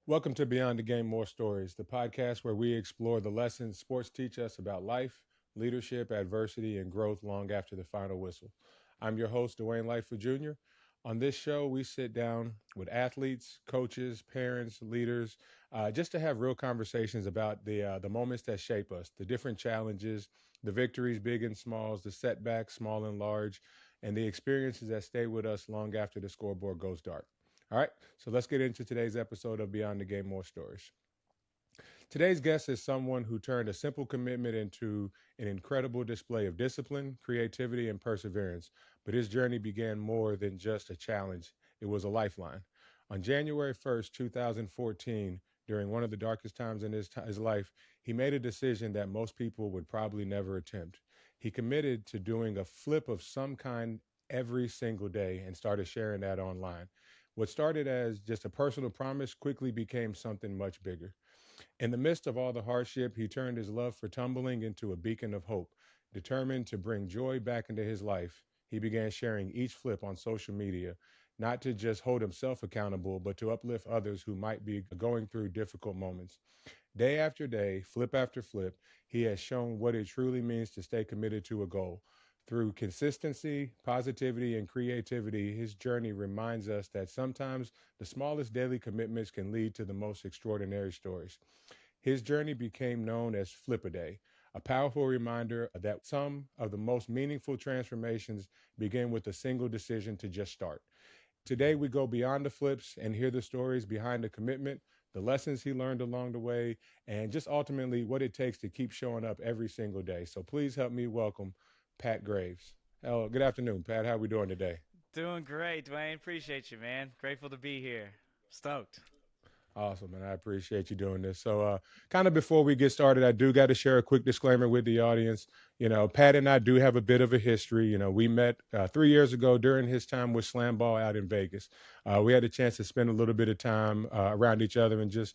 Welcome to Beyond the Game More Stories, the podcast where we explore the lessons sports teach us about life, leadership, adversity, and growth long after the final whistle. I'm your host, Dwayne Lightfoot Jr. On this show, we sit down with athletes, coaches, parents, leaders, just to have real conversations about the moments that shape us, the different challenges, the victories, big and smalls, the setbacks, small and large, and the experiences that stay with us long after the scoreboard goes dark. All right, so let's get into today's episode of Beyond the Game More Stories. Today's guest is someone who turned a simple commitment into an incredible display of discipline, creativity, and perseverance. But his journey began more than just a challenge, it was a lifeline. On January 1st, 2014, during one of the darkest times in his life, he made a decision that most people would probably never attempt. He committed to doing a flip of some kind every single day and started sharing that online. What started as just a personal promise quickly became something much bigger. In the midst of all the hardship, he turned his love for tumbling into a beacon of hope. Determined to bring joy back into his life, he began sharing each flip on social media, not to just hold himself accountable, but to uplift others who might be going through difficult moments. Day after day, flip after flip, he has shown what it truly means to stay committed to a goal. Through consistency, positivity, and creativity, his journey reminds us that sometimes the smallest daily commitments can lead to the most extraordinary stories. His journey became known as Flipaday, a powerful reminder that some of the most meaningful transformations begin with a single decision to just start. Today, we go beyond the flips and hear the stories behind the commitment, the lessons he learned along the way, and just ultimately what it takes to keep showing up every single day. So please help me welcome Pat Graves. Hello, good afternoon, Pat. How are we doing today? Doing great, Dwayne. Appreciate you, man. Grateful to be here. Stoked. Awesome, and I appreciate you doing this. So, kind of before we get started, I do got to share a quick disclaimer with the audience. Pat and I do have a bit of a history. We met 3 years ago during his time with Slamball out in Vegas. We had a chance to spend a little bit of time around each other and just,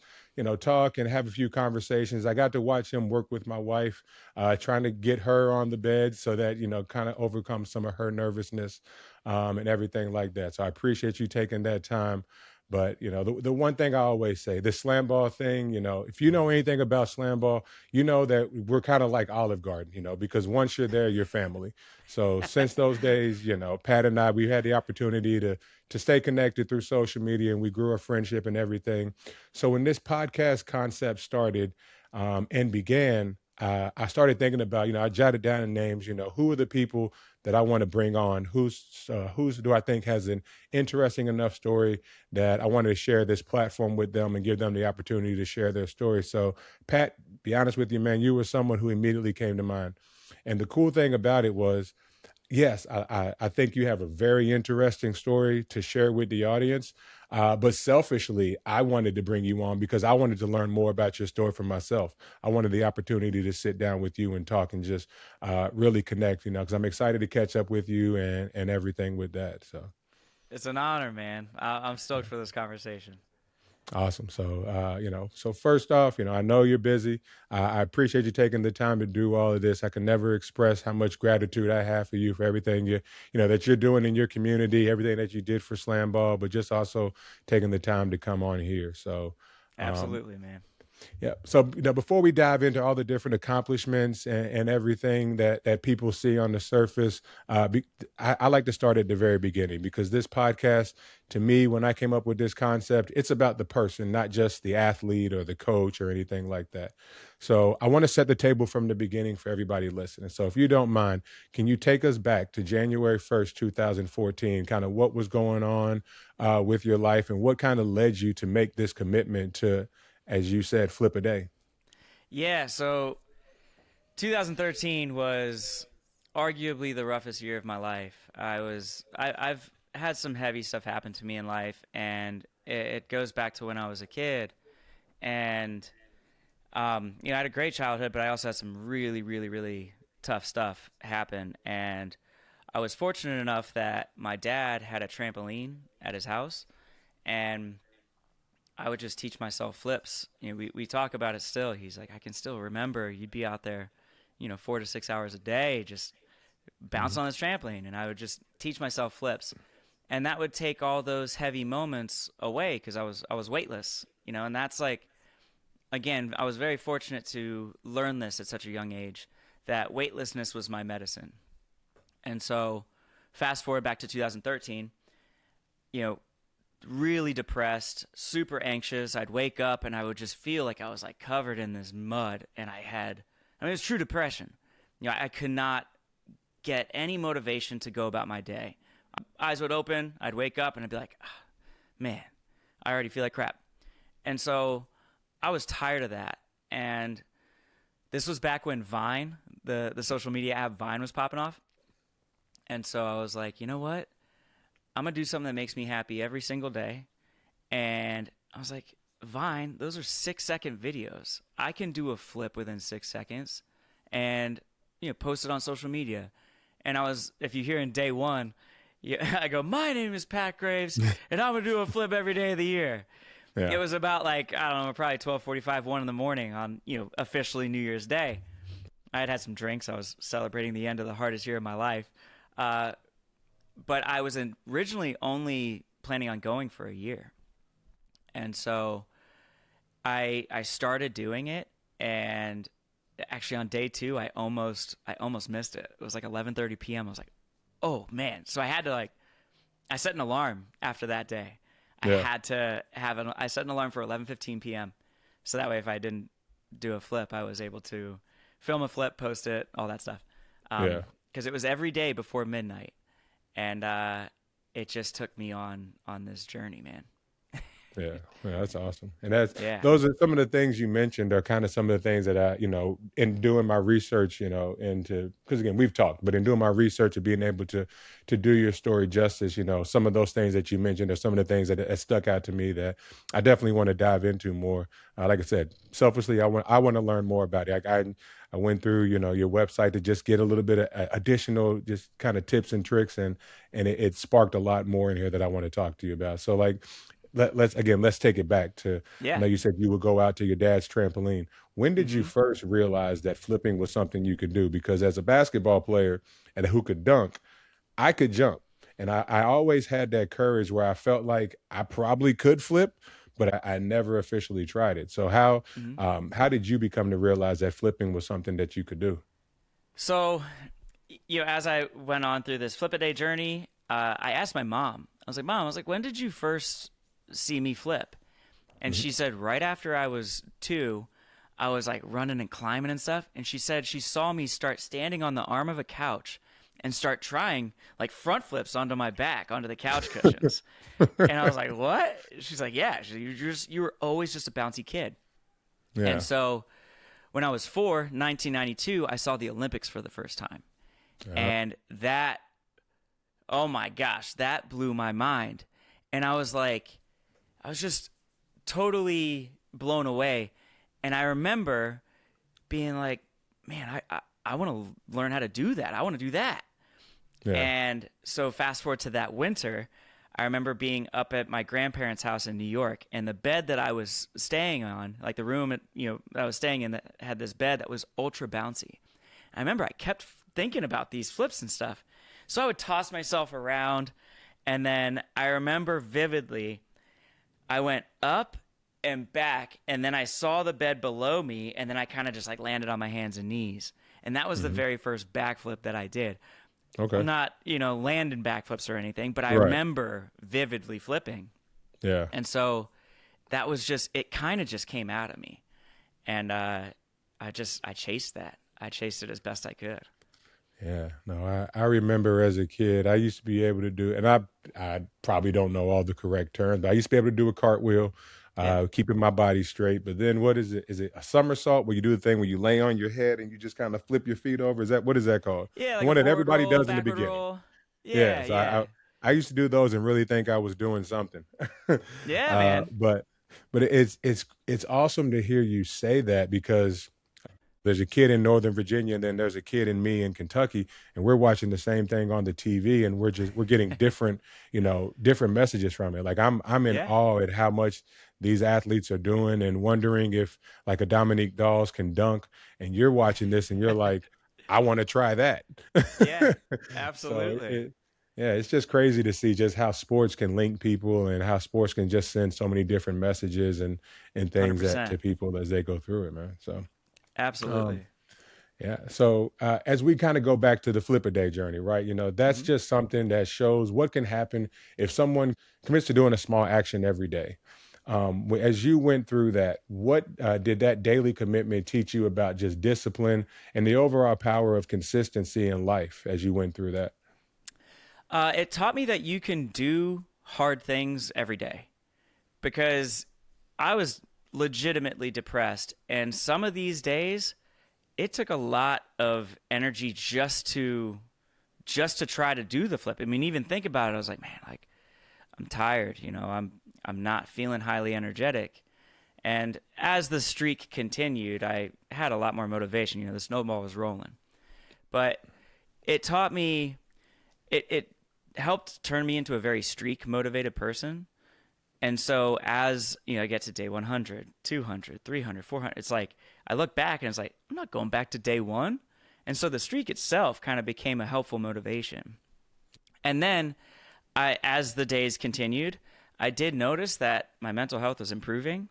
talk and have a few conversations. I got to watch him work with my wife, trying to get her on the bed so that, kind of overcome some of her nervousness and everything like that. So I appreciate you taking that time. But, the one thing I always say, the slam ball thing, if you know anything about slam ball, you know that we're kind of like Olive Garden, because once you're there, you're family. So since those days, Pat and I, we had the opportunity to stay connected through social media, and we grew a friendship and everything. So when this podcast concept started and began, I started thinking about, I jotted down the names, who are the people that I want to bring on? Who's do I think has an interesting enough story that I wanted to share this platform with them and give them the opportunity to share their story. So, Pat, be honest with you, man, you were someone who immediately came to mind. And the cool thing about it was, yes, I think you have a very interesting story to share with the audience. But selfishly, I wanted to bring you on because I wanted to learn more about your story for myself. I wanted the opportunity to sit down with you and talk and just really connect, because I'm excited to catch up with you and everything with that. So It's an honor, man. I'm stoked for this conversation. awesome. So, so first off, I know you're busy. I appreciate you taking the time to do all of this. I can never express how much gratitude I have for you for everything that you're doing in your community, everything that you did for Slam Ball, but just also taking the time to come on here. So, um, Absolutely, man. Yeah. So, before we dive into all the different accomplishments and everything that people see on the surface, I like to start at the very beginning, because this podcast, to me, when I came up with this concept, it's about the person, not just the athlete or the coach or anything like that. So I want to set the table from the beginning for everybody listening. So if you don't mind, can you take us back to January 1st, 2014, kind of what was going on with your life, and what kind of led you to make this commitment to, as you said, flip a day? Yeah, so 2013 was arguably the roughest year of my life. I've had some heavy stuff happen to me in life, and it goes back to when I was a kid. And I had a great childhood, but I also had some really, really, really tough stuff happen. And I was fortunate enough that my dad had a trampoline at his house, and I would just teach myself flips. We talk about it still. He's like, I can still remember you'd be out there, 4 to 6 hours a day, just bounce Hmm. on this trampoline, and I would just teach myself flips, and that would take all those heavy moments away because I was weightless, and that's like, again, I was very fortunate to learn this at such a young age, that weightlessness was my medicine. And so, fast forward back to 2013, you know, really depressed, super anxious. I'd wake up and I would just feel like I was like covered in this mud, and it was true depression. I could not get any motivation to go about my day. Eyes would open, I'd wake up and I'd be like, man, I already feel like crap. And so I was tired of that. And this was back when Vine, the social media app Vine, was popping off. And so I was like, you know what? I'm going to do something that makes me happy every single day. And I was like, Vine, those are 6-second videos. I can do a flip within 6 seconds and post it on social media. And if you hear in day one, I go, my name is Pat Graves, and I'm going to do a flip every day of the year. Yeah. It was about like, I don't know, probably 12:45, 1 in the morning on, officially New Year's Day. I had some drinks. I was celebrating the end of the hardest year of my life. But I was originally only planning on going for a year. And so I started doing it, and actually on day 2 I almost missed it. It was like 11:30 p.m. I was like, "Oh man." So I set an alarm after that day. Yeah. I set an alarm for 11:15 p.m. So that way if I didn't do a flip, I was able to film a flip, post it, all that stuff. Yeah. Because it was every day before midnight. And it just took me on this journey, man. Yeah, yeah, that's awesome. And that's Yeah. those are some of the things you mentioned are kind of some of the things that I, in doing my research, into, because again, we've talked, but in doing my research and being able to do your story justice, some of those things that you mentioned are some of the things that stuck out to me that I definitely want to dive into more. Like I said, selfishly, I want to learn more about it. I went through, your website to just get a little bit of additional, just kind of tips and tricks, and it sparked a lot more in here that I want to talk to you about. So like, let's take it back to, I Yeah. know you said you would go out to your dad's trampoline. When did you Hmm. first realize that flipping was something you could do? Because as a basketball player and who could dunk, I could jump. And I always had that courage where I felt like I probably could flip, but I never officially tried it. So Hmm. how did you become to realize that flipping was something that you could do? So, as I went on through this Flipaday journey, I asked my mom. I was like, Mom, when did you first see me flip? And Mhm. she said, right after I was 2, I was like running and climbing and stuff. And she said she saw me start standing on the arm of a couch and start trying like front flips onto my back, onto the couch cushions. And I was like, what? She's like, yeah, you were always just a bouncy kid. And Yeah. so when I was 4, 1992, I saw the Olympics for the first time. Yeah. And that, oh my gosh, that blew my mind. And I was just totally blown away. And I remember being like, man, I want to learn how to do that. I want to do that. Yeah. And so fast forward to that winter, I remember being up at my grandparents' house in New York, and the bed that I was staying on, like the room that I was staying in, that had this bed that was ultra bouncy. I remember I kept thinking about these flips and stuff. So I would toss myself around, and then I remember vividly I went up and back, and then I saw the bed below me, and then I kind of just like landed on my hands and knees. And that was the Hmm. very first backflip that I did. I'm Okay. not, landing backflips or anything, but I Right. remember vividly flipping. Yeah. And so that was just, it kind of just came out of me. And I chased that. I chased it as best I could. Yeah, no, I remember as a kid, I used to be able to do, and I probably don't know all the correct terms, but I used to be able to do a cartwheel, Yeah. keeping my body straight. But then what is it? Is it a somersault where you do the thing where you lay on your head and you just kind of flip your feet over? Is that what is that called? Yeah, The like a one that forward everybody roll, does in the backward beginning. roll. Yeah, Yes, yeah. I used to do those and really think I was doing something. Yeah, uh, man. but but it's awesome to hear you say that because there's a kid in Northern Virginia, and then there's a kid in me in Kentucky, and we're watching the same thing on the TV, and we're getting different, different messages from it. Like I'm in Yeah. awe at how much these athletes are doing, and wondering if like a Dominique Dawes can dunk, and you're watching this, and you're like, I want to try that. Yeah. So Absolutely. it, yeah, it's just crazy to see just how sports can link people, and how sports can just send so many different messages and things that to 100%. people as they go through it, man. So. Um, Absolutely. yeah. So as we kind of go back to the flip a day journey, right? That's Hmm. just something that shows what can happen if someone commits to doing a small action every day. As you went through that, what did that daily commitment teach you about just discipline and the overall power of consistency in life as you went through that? It taught me that you can do hard things every day because I was legitimately depressed. And some of these days, it took a lot of energy just to try to do the flip. I mean, even think about it. I was like, man, like I'm tired. I'm not feeling highly energetic. And as the streak continued, I had a lot more motivation. The snowball was rolling. But it taught me it helped turn me into a very streak motivated person. And so as, I get to day 100, 200, 300, 400, it's like I look back and it's like I'm not going back to day 1. And so the streak itself kind of became a helpful motivation. And then as the days continued, I did notice that my mental health was improving,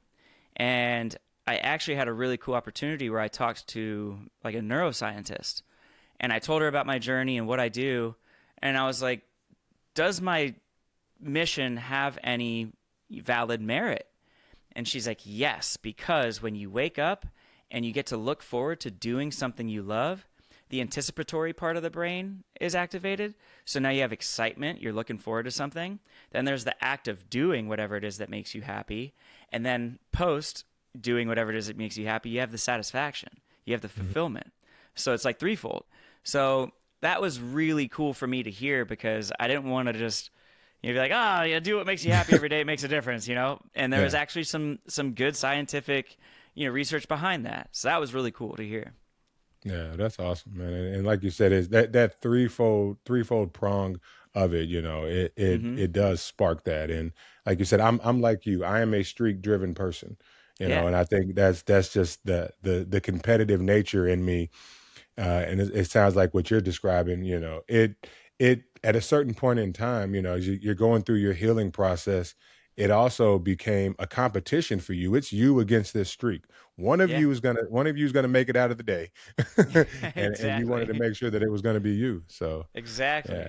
and I actually had a really cool opportunity where I talked to like a neuroscientist, and I told her about my journey and what I do, and I was like, does my mission have any valid merit? And she's like, yes, because when you wake up and you get to look forward to doing something you love, the anticipatory part of the brain is activated. So now you have excitement, you're looking forward to something. Then there's the act of doing whatever it is that makes you happy. And then post doing whatever it is that makes you happy, you have the satisfaction, you have the Mhm. fulfillment. So it's like threefold. So that was really cool for me to hear because I didn't want to just be like, oh, yeah, do what makes you happy every day. It makes a difference. And there was Yeah. actually some good scientific, research behind that. So that was really cool to hear. Yeah, that's awesome, man. And like you said, is that threefold prong of it, it it Mm-hmm. it does spark that. And like you said, I'm like you. I am a streak driven person, Yeah. and I think that's just the competitive nature in me. And it sounds like what you're describing, it at a certain point in time, as you're going through your healing process, it also became a competition for you. It's you against this streak. Yeah. One of you is gonna make it out of the day, and you wanted to Exactly. make sure that it was gonna be you. So yeah. Exactly.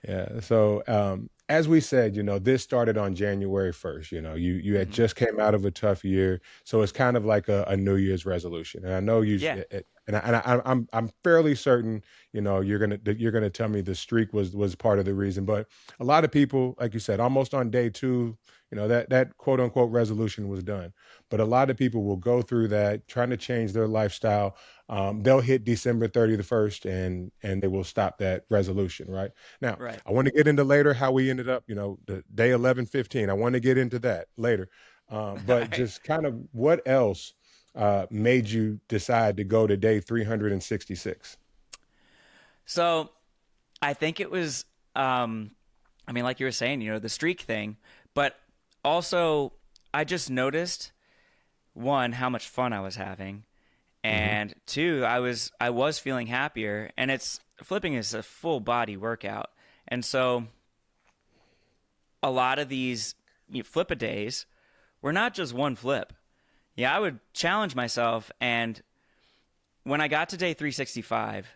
Yeah. So, as we said, this started on January 1st. You had Mm-hmm. just came out of a tough year, so it's kind of like a New Year's resolution. And I know Yeah. I'm fairly certain, you're gonna tell me the streak was part of the reason. But a lot of people, like you said, almost on day two, that quote unquote resolution was done. But a lot of people will go through that trying to change their lifestyle. They'll hit December 31st and they will stop that resolution, right? Now, Right. I want to get into later how we ended up, the day 11:15. I want to get into that later. All But right. just kind of what else made you decide to go to day 366? So I think it was, I mean, like you were saying, the streak thing, but also I just noticed one, how much fun I was having, Hmm. and two, I was feeling happier, and flipping is a full body workout, and so a lot of these flip a days were not just one flip. Yeah, I would challenge myself, and when I got to day 365,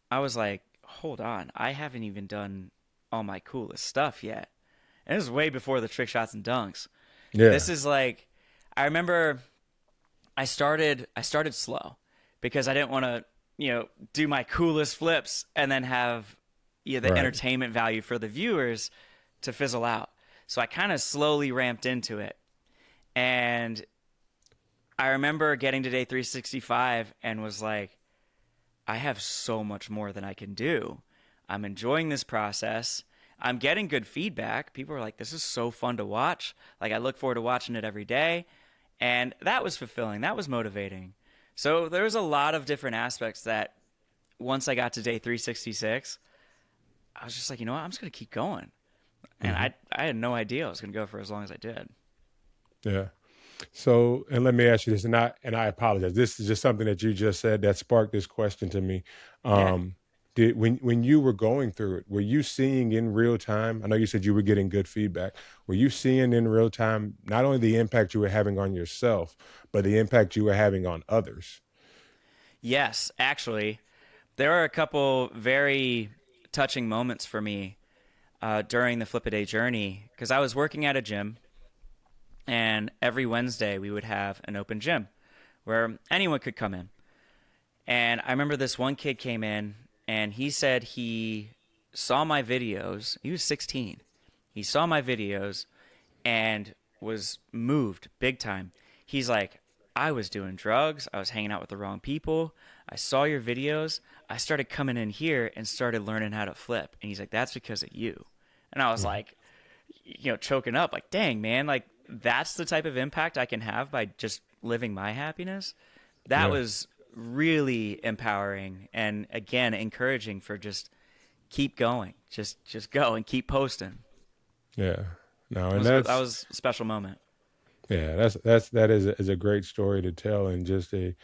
I was like, hold on, I haven't even done all my coolest stuff yet. And this is way before the trick shots and dunks. Yeah. This is like, I remember I started slow because I didn't want to, do my coolest flips and then have the Right. entertainment value for the viewers to fizzle out. So I kind of slowly ramped into it. And I remember getting to day 365 and was like, I have so much more than I can do. I'm enjoying this process. I'm getting good feedback. People are like, this is so fun to watch. Like, I look forward to watching it every day. And that was fulfilling. That was motivating. So there was a lot of different aspects that once I got to day 366, I was just like, you know what? I'm just going to keep going. And Hmm. I had no idea I was going to go for as long as I did. Yeah. So, and let me ask you this, and I apologize. This is just something that you just said that sparked this question to me. Yeah. Um, when you were going through it, were you seeing in real time? I know you said you were getting good feedback. Were you seeing in real time not only the impact you were having on yourself, but the impact you were having on others? Yes, actually, there are a couple very touching moments for me during the Flipaday journey because I was working at a gym, and every Wednesday we would have an open gym where anyone could come in. And I remember this one kid came in and he said he saw my videos. He was 16. He saw my videos and was moved big time. He's like, I was doing drugs. I was hanging out with the wrong people. I saw your videos. I started coming in here and started learning how to flip. And he's like, that's because of you. And I was Mhm. like, choking up, like, dang, man, like, that's the type of impact I can have by just living my happiness. That Yeah. was really empowering and, again, encouraging for just keep going. Just go and keep posting. Yeah. No, That and was, that that's was a special moment. yeah, that is a great story to tell, and just a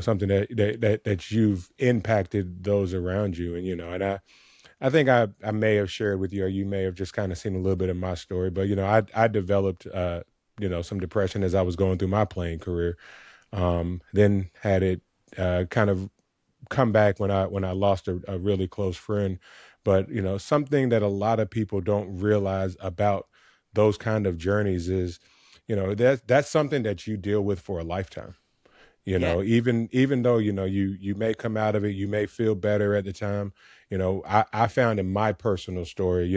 something that you've impacted those around you, and I think I may have shared with you, or you may have just kind of seen a little bit of my story, but I developed some depression as I was going through my playing career. Then had it kind of come back when I lost a really close friend. But something that a lot of people don't realize about those kind of journeys is, that's something that you deal with for a lifetime. Yeah. Even though you may come out of it, you may feel better at the time. I found in my personal story,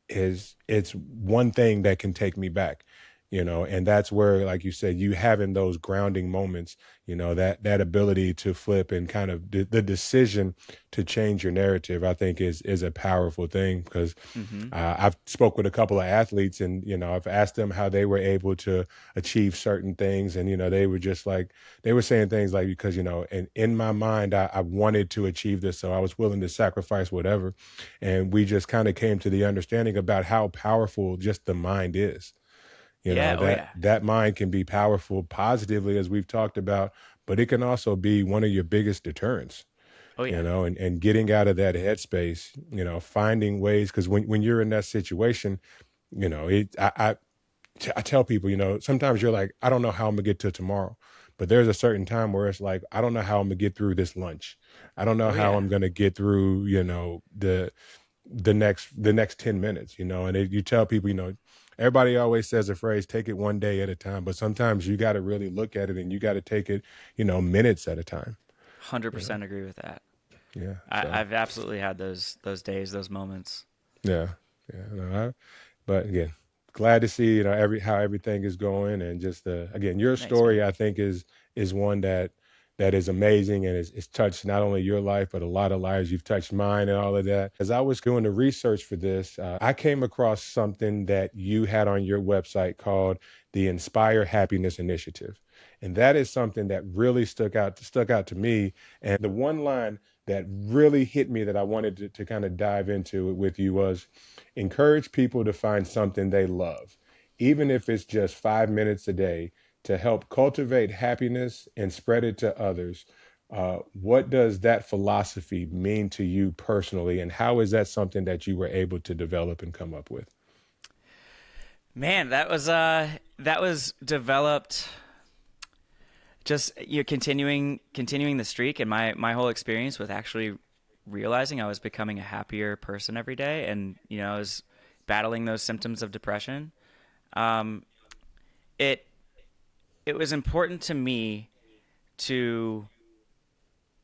it's one thing that can take me back. And that's where, like you said, you having those grounding moments, that ability to flip and kind of the decision to change your narrative, I think is a powerful thing. Because Mm-hmm. I've spoke with a couple of athletes, and I've asked them how they were able to achieve certain things, and they were just like, they were saying things like, because in my mind, I wanted to achieve this, so I was willing to sacrifice whatever. And we just kind of came to the understanding about how powerful just the mind is. Yeah. Oh, That yeah. that mind can be powerful positively, as we've talked about, but it can also be one of your biggest deterrents. Oh, yeah. And getting out of that headspace, finding ways, because when you're in that situation, it I tell people, sometimes you're like, I don't know how I'm gonna get to tomorrow. But there's a certain time where it's like, I don't know how I'm gonna get through this lunch. I don't know Oh, how yeah. I'm gonna get through, the next 10 minutes, and you tell people, everybody always says the phrase, take it one day at a time. But sometimes you gotta really look at it, and you gotta take it, minutes at a time. You know? 100% agree with that. Yeah. So I've absolutely had those days, those moments. yeah. Yeah. No, but again, glad to see how everything is going, and just again, your Thanks, man. story, I think, is one that is amazing, and it's touched not only your life but a lot of lives. You've touched mine and all of that. As I was doing the research for this, I came across something that you had on your website called the Inspire Happiness Initiative, and that is something that really stuck out to me. And the one line that really hit me that I wanted to kind of dive into it with you was, encourage people to find something they love, even if it's just 5 minutes a day, to help cultivate happiness and spread it to others. What does that philosophy mean to you personally, and how is that something that you were able to develop and come up with? Man, that was developed just continuing the streak, and my whole experience with actually realizing I was becoming a happier person every day, and I was battling those symptoms of depression. Um, it it was important to me to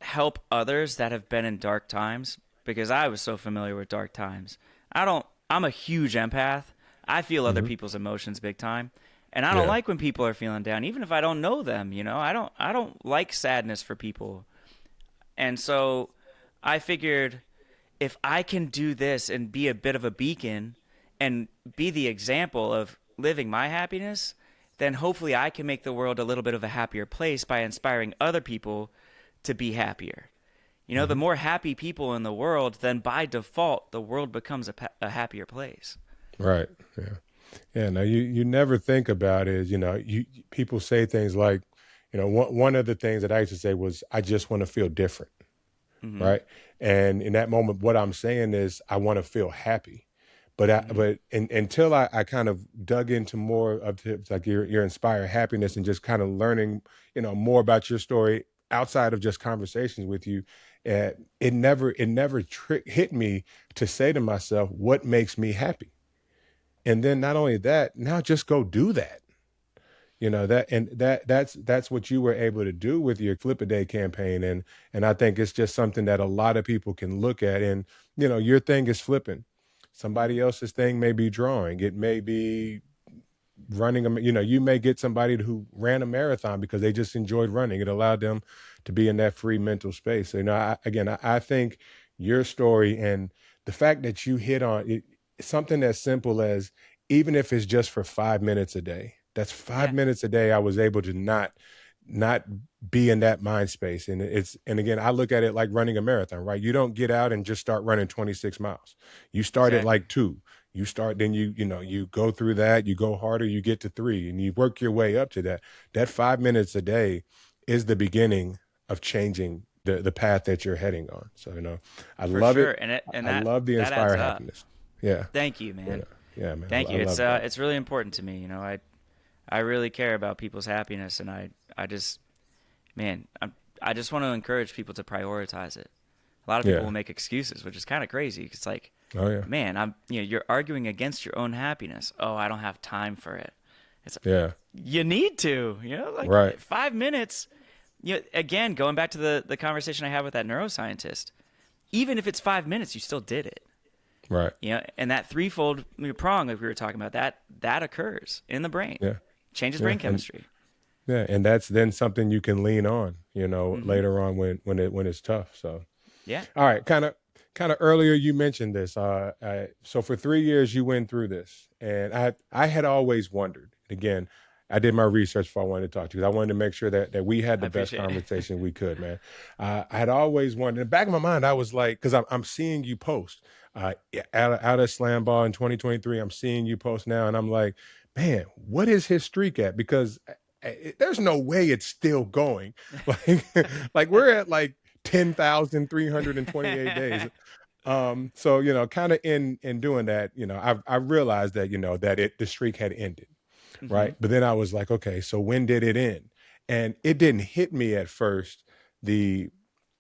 help others that have been in dark times because I was so familiar with dark times. I'm a huge empath. I feel other Hmm. people's emotions big time. And I don't Yeah. like when people are feeling down, even if I don't know them. I don't like sadness for people. And so I figured if I can do this and be a bit of a beacon and be the example of living my happiness, then hopefully I can make the world a little bit of a happier place by inspiring other people to be happier. The Hmm. more happy people in the world, then by default, the world becomes a happier place. Right. Yeah. Yeah. Now you never think about is, people say things like, one of the things that I used to say was, I just want to feel different. Mm-hmm. Right. And in that moment, what I'm saying is I want to feel happy. Mm-hmm. Until I kind of dug into more of like your inspired happiness and just kind of learning, more about your story outside of just conversations with you, it never hit me to say to myself, what makes me happy? And then not only that, now just go do that. That's what you were able to do with your Flipaday campaign. And I think it's just something that a lot of people can look at. And your thing is flipping. Somebody Mm-hmm. else's thing may be drawing. It may be running you may get somebody who ran a marathon because they just enjoyed running. It allowed them to be in that free mental space. So, I think your story and the fact that you hit on it, something as simple as, even if it's just for 5 minutes a day, that's five Yeah. minutes a day I was able to not be in that mind space. And again, I look at it like running a marathon, right? You don't get out and just start running 26 miles. You start at Exactly. like two. You start, then you go through that, you go harder, you get to three, and you work your way up to that. That 5 minutes a day is the beginning of changing the path that you're heading on. So, I For love sure. it. And I love the that adds inspire up. happiness. Yeah. Thank you, Yeah. man. Yeah, man. Thank I you. It's love that. it's really important to me. I really care about people's happiness, and I just man, I just want to encourage people to prioritize it. A lot of people Yeah. will make excuses, which is kind of crazy. It's like, Oh yeah. man, you're arguing against your own happiness. Oh, I don't have time for it. It's Yeah. you need to, like Right. 5 minutes. Again, going back to the conversation I had with that neuroscientist, even if it's 5 minutes, you still did it. Right. And that threefold prong, like we were talking about, that occurs in the brain, Yeah. changes Yeah. brain chemistry. And that's then something you can lean on, Mm-hmm. later on when it's tough. So, Yeah. all right, kind of earlier you mentioned this. So for 3 years you went through this, and I had always wondered. Again, I did my research before I wanted to talk to you. I wanted to make sure that we had I the best appreciate it. conversation we could, man. I had always wondered. In the back of my mind, I was like, because I'm seeing you post out of Slamball in 2023. I'm seeing you post now, and I'm like, man, what is his streak at? Because there's no way it's still going. Like, like we're at like 10,328 days. So kind of in doing that, I realized that that the streak had ended, Mm-hmm. right? But then I was like, okay, so when did it end? And it didn't hit me at first. The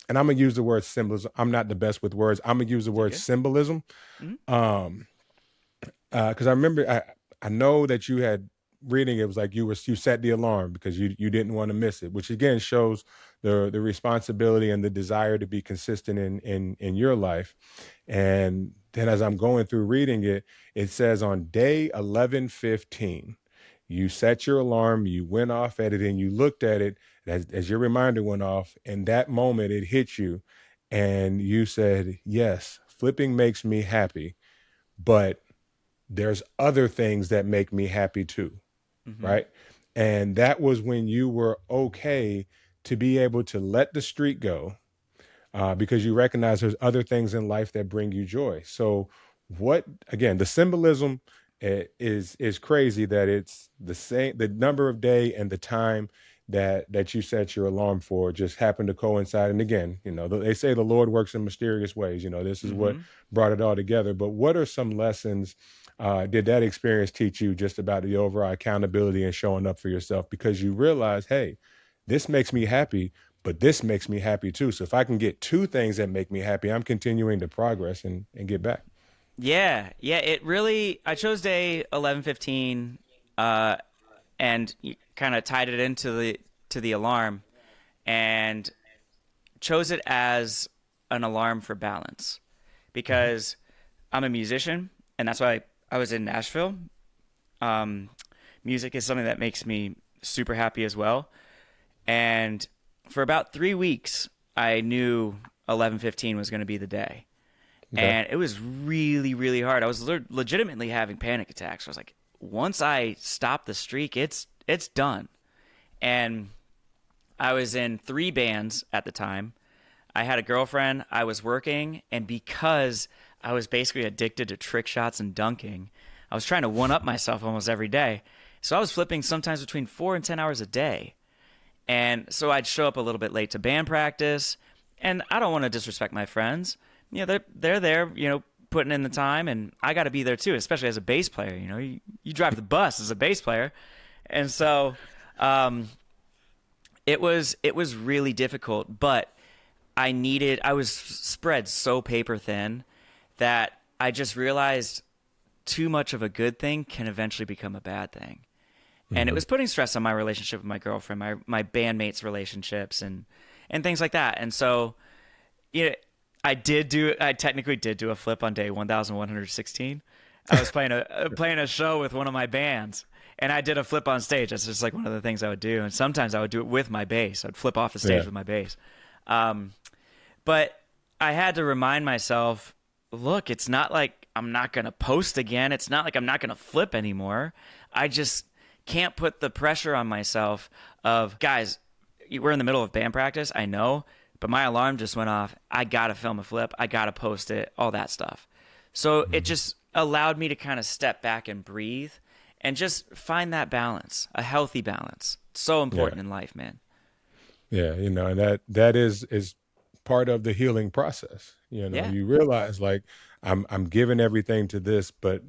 And I'm gonna use the word symbolism. I'm not the best with words. I'm gonna use the You're word good. symbolism. Mm-hmm. Um, because I remember I know that you had reading it was like you set the alarm because you didn't want to miss it, which again shows the responsibility and the desire to be consistent in your life. And then as I'm going through reading it, it says on day 11:15, you set your alarm, you went off at it, and you looked at it as your reminder went off. And that moment it hit you, and you said, "Yes, flipping makes me happy, but there's other things that make me happy too." Mm-hmm. Right. And that was when you were okay to be able to let the streak go, because you recognize there's other things in life that bring you joy. So, what again? The symbolism is crazy that it's the same. The number of day and the time that you set your alarm for just happened to coincide. And again, they say the Lord works in mysterious ways. This is what Mm-hmm. brought it all together. But what are some lessons? did that experience teach you just about the overall accountability and showing up for yourself, because you realize, hey, this makes me happy, but this makes me happy too. So if I can get two things that make me happy, I'm continuing to progress and get back. Yeah, yeah. It really. I chose day 11:15, and kind of tied it into the alarm, and chose it as an alarm for balance Mhm. because I'm a musician, and that's why I was in Nashville. Um, Music is something that makes me super happy as well. And for about 3 weeks, I knew 11:15 was going to be the day, Okay. and it was really, really hard. I was legitimately having panic attacks. I was like, once I stop the streak, it's done. And I was in three bands at the time. I had a girlfriend, I was working, and because I was basically addicted to trick shots and dunking, I was trying to one up myself almost every day. So I was flipping sometimes between 4 and 10 hours a day. And so I'd show up a little bit late to band practice, and I don't want to disrespect my friends. They're there, putting in the time, and I got to be there too, especially as a bass player. You drive the bus as a bass player, and so um, it was really difficult. But I was spread so paper thin that I just realized too much of a good thing can eventually become a bad thing. And it Hmm. was putting stress on my relationship with my girlfriend, my bandmates' relationships, and things like that. And so, you know, I technically did do a flip on day 1116. I was playing a show with one of my bands, and I did a flip on stage. That's just like one of the things I would do. And sometimes I would do it with my bass. I'd flip off the stage Yeah. with my bass. Um, but I had to remind myself, look, it's not like I'm not going to post again. It's not like I'm not going to flip anymore. I just can't put the pressure on myself of, guys, we're in the middle of band practice. I know, but my alarm just went off. I got to film a flip. I got to post it, all that stuff. So it Mhm. just allowed me to kind of step back and breathe and just find that balance, a healthy balance. It's so Yeah. important in life, man. Yeah, and that is part of the healing process. Yeah. You realize, like, I'm giving everything to this, but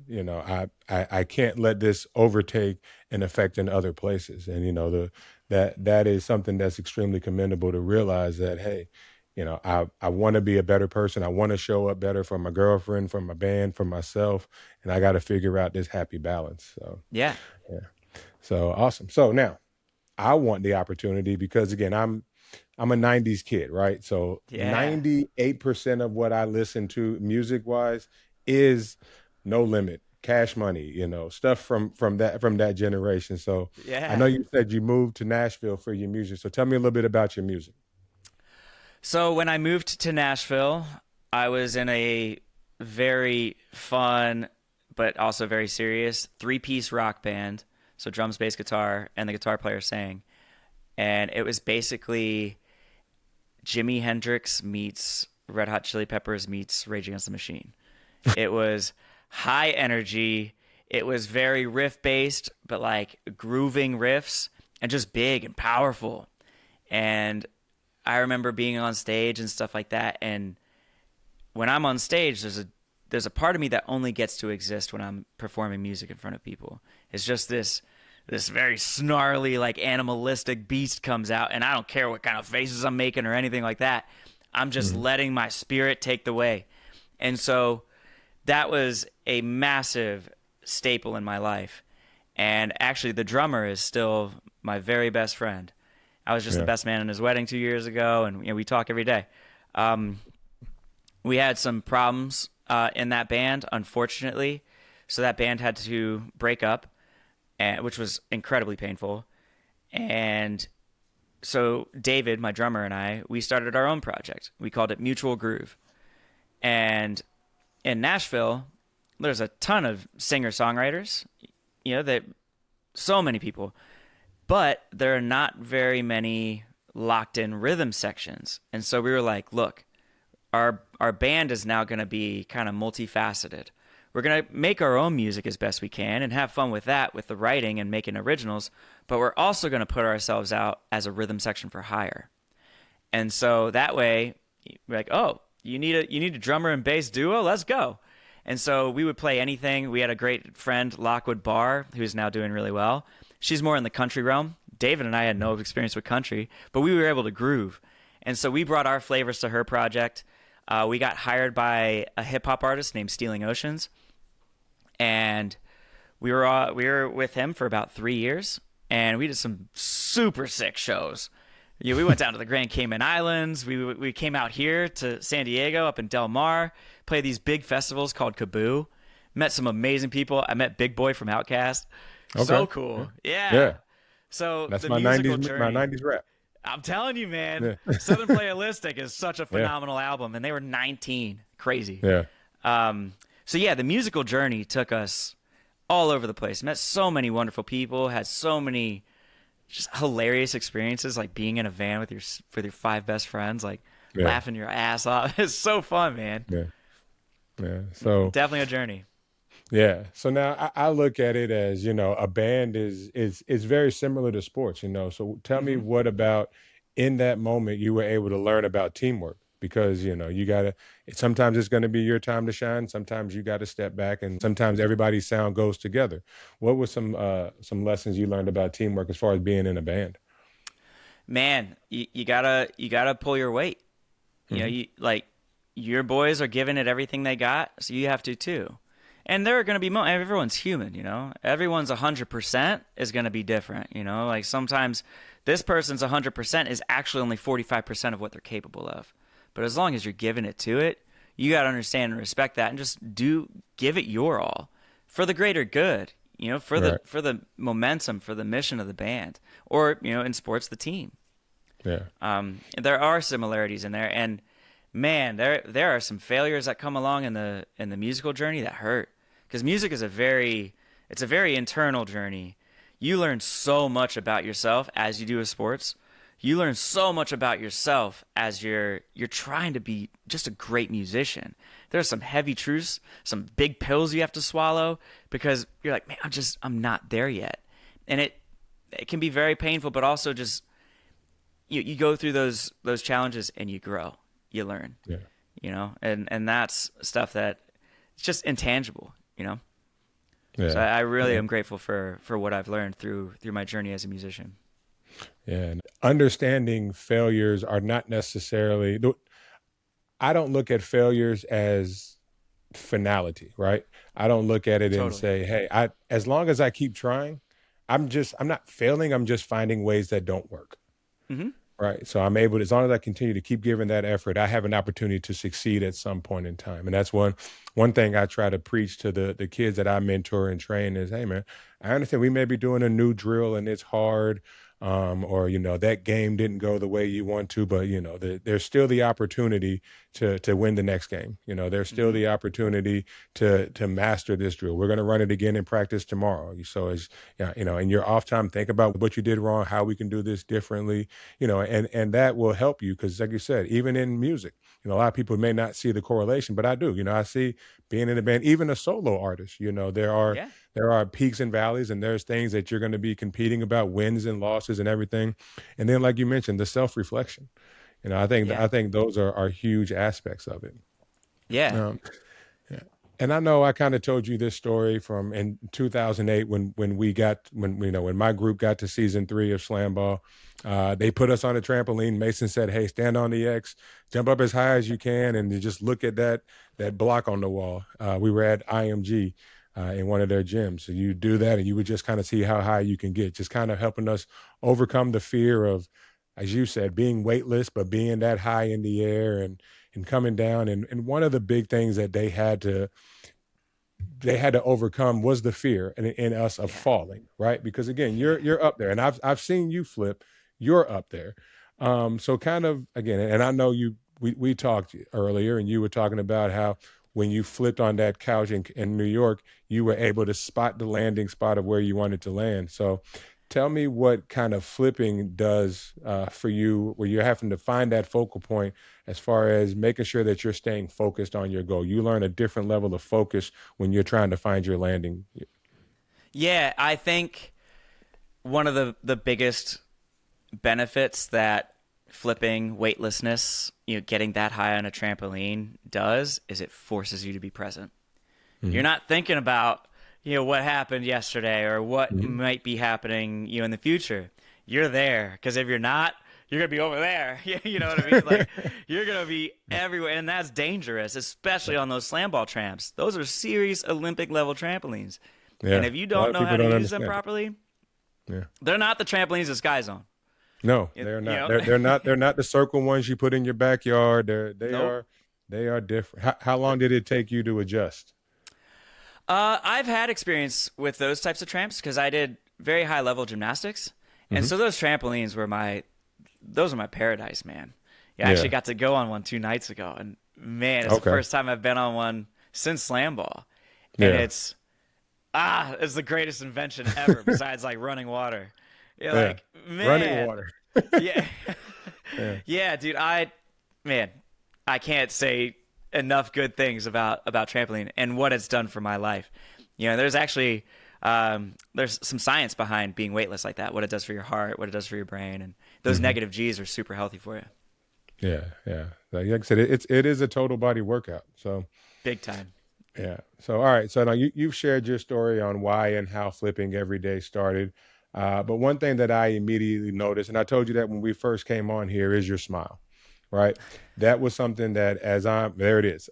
I can't let this overtake and affect in other places. And that is something that's extremely commendable, to realize that, hey, I want to be a better person. I want to show up better for my girlfriend, for my band, for myself, and I got to figure out this happy balance. So Yeah. yeah, so awesome. So now I want the opportunity, because again, I'm a 90s kid, right? So Yeah. 98% of what I listen to music wise is No Limit, Cash Money, stuff from that generation. So I know Yeah. you said you moved to Nashville for your music. So tell me a little bit about your music. So when I moved to Nashville, I was in a very fun but also very serious three-piece rock band. So drums, bass, guitar, and the guitar player sang. And it was basically Jimi Hendrix meets Red Hot Chili Peppers meets Rage Against the Machine. It was high energy. It was very riff based, but like grooving riffs and just big and powerful. And I remember being on stage and stuff like that. And when I'm on stage, there's a part of me that only gets to exist when I'm performing music in front of people. It's just this very snarly, like animalistic beast comes out, and I don't care what kind of faces I'm making or anything like that. I'm just Mhm. letting my spirit take the way. And so that was a massive staple in my life. And actually, the drummer is still my very best friend. I was just the Yeah. best man in his wedding 2 years ago, and we talk every day. Um, we had some problems in that band, unfortunately, so that band had to break up, which was incredibly painful. And so David, my drummer, and we started our own project. We called it Mutual Groove. And in Nashville, there's a ton of singer songwriters. That so many people, but there are not very many locked in rhythm sections. And so we were like, look, our band is now going to be kind of multifaceted. We're going to make our own music as best we can and have fun with that, with the writing and making originals, but we're also going to put ourselves out as a rhythm section for hire. And so that way, we're like, oh, you need a drummer and bass duo? Let's go. And so we would play anything. We had a great friend, Lockwood Barr, who's now doing really well. She's more in the country realm. David and I had no experience with country, but we were able to groove. And so we brought our flavors to her project. We got hired by a hip hop artist named Stealing Oceans, and we were with him for about 3 years, and we did some super sick shows. Yeah, we went down to the Grand Cayman Islands. We came out here to San Diego, up in Del Mar, played these big festivals called Kaboo. Met some amazing people. I met Big Boy from Outkast. Okay. So cool. Yeah. Yeah. So That's the my musical 90s, journey. my 90s rap. I'm telling you, man. Yeah. Southern Playalistic is such a phenomenal album, and they were 19. Crazy. Yeah. So yeah, the musical journey took us all over the place. Met so many wonderful people. Had so many just hilarious experiences, like being in a van with your 5 best friends, like laughing your ass off. It's so fun, man. Yeah. Yeah. So definitely a journey. yeah. So now I look at it as, a band is very similar to sports, So tell me what about in that moment you were able to learn about teamwork? Because, you gotta, sometimes it's going to be your time to shine. Sometimes you got to step back, and sometimes everybody's sound goes together. What were some lessons you learned about teamwork as far as being in a band? Man, you gotta pull your weight. Your boys are giving it everything they got, so you have to too. And there are going to be everyone's human, Everyone's 100% is going to be different, Like sometimes this person's 100% is actually only 45% of what they're capable of. But as long as you're giving it to it, you got to understand and respect that, and just give it your all for the greater good, for the momentum, for the mission of the band, or in sports, the team. Yeah. There are similarities in there, and man, there are some failures that come along in the musical journey that hurt, because music is a very internal journey. You learn so much about yourself as you do with sports. You learn so much about yourself as you're trying to be just a great musician. There's some heavy truths, some big pills you have to swallow, because you're like, man, I'm not there yet. And it can be very painful, but also just you go through those challenges and you grow, you learn. Yeah. And that's stuff that it's just intangible, Yeah. So I really am grateful for what I've learned through my journey as a musician. Yeah. And understanding failures are not necessarily, I don't look at failures as finality, right? I don't look at it and say, hey, as long as I keep trying, I'm not failing. I'm just finding ways that don't work. Mm-hmm. Right. So I'm able to, as long as I continue to keep giving that effort, I have an opportunity to succeed at some point in time. And that's one thing I try to preach to the kids that I mentor and train is, hey, man, I understand we may be doing a new drill and it's hard. Or, that game didn't go the way you want to, but, there's still the opportunity to win the next game. There's still the opportunity to master this drill. We're going to run it again in practice tomorrow. So as, in your off time, think about what you did wrong, how we can do this differently, and that will help you. Cause like you said, even in music, a lot of people may not see the correlation, but I do, I see being in a band, even a solo artist, there are peaks and valleys, and there's things that you're going to be competing about, wins and losses and everything. And then, like you mentioned, the self-reflection. I think those are huge aspects of it. Yeah. Yeah. And I know I kind of told you this story from in 2008 when my group got to season 3 of Slamball. They put us on a trampoline. Mason said, hey, stand on the X, jump up as high as you can, and you just look at that block on the wall. We were at IMG. In one of their gyms. So you do that and you would just kind of see how high you can get, just kind of helping us overcome the fear of, as you said, being weightless, but being that high in the air and coming down. And one of the big things that they had to overcome was the fear in us of falling, right? Because again, you're up there, and I've seen you flip, you're up there. So kind of, again, and I know we talked earlier and you were talking about how when you flipped on that couch in New York, you were able to spot the landing spot of where you wanted to land. So tell me what kind of flipping does for you, where you're having to find that focal point as far as making sure that you're staying focused on your goal. You learn a different level of focus when you're trying to find your landing. Yeah, I think one of the biggest benefits that flipping, weightlessness, getting that high on a trampoline does is it forces you to be present. You're not thinking about, what happened yesterday or what Mm-hmm. might be happening, in the future. You're there because if you're not, you're gonna be over there. You know what I mean? Like you're gonna be everywhere, and that's dangerous, especially on those Slamball tramps. Those are serious Olympic level trampolines, and Yeah, if you a lot don't of know how people to don't use them understand it. properly, Yeah. they're not the trampolines the Sky Zone. No, You, they're you not. know? They're not the circle ones you put in your backyard. Nope. They are different. How long did it take you to adjust? I've had experience with those types of tramps because I did very high level gymnastics, and Hmm. so those trampolines were those are my paradise, man. Yeah, I actually Yeah. got to go on one 2 nights ago, and man, it's the Okay. first time I've been on one since Slamball, and Yeah. it's the greatest invention ever besides like running water. You're Yeah. like, Running man, water. yeah, Yeah. yeah, dude, man, I can't say enough good things about trampoline and what it's done for my life. There's actually there's some science behind being weightless like that, what it does for your heart, what it does for your brain, and those Hmm. negative G's are super healthy for you. Yeah. Yeah. Like I said, it is a total body workout. So Big time. yeah. So all right. So now you've shared your story on why and how flipping every day started. But one thing that I immediately noticed, and I told you that when we first came on here, is your smile. Right. That was something that there it is.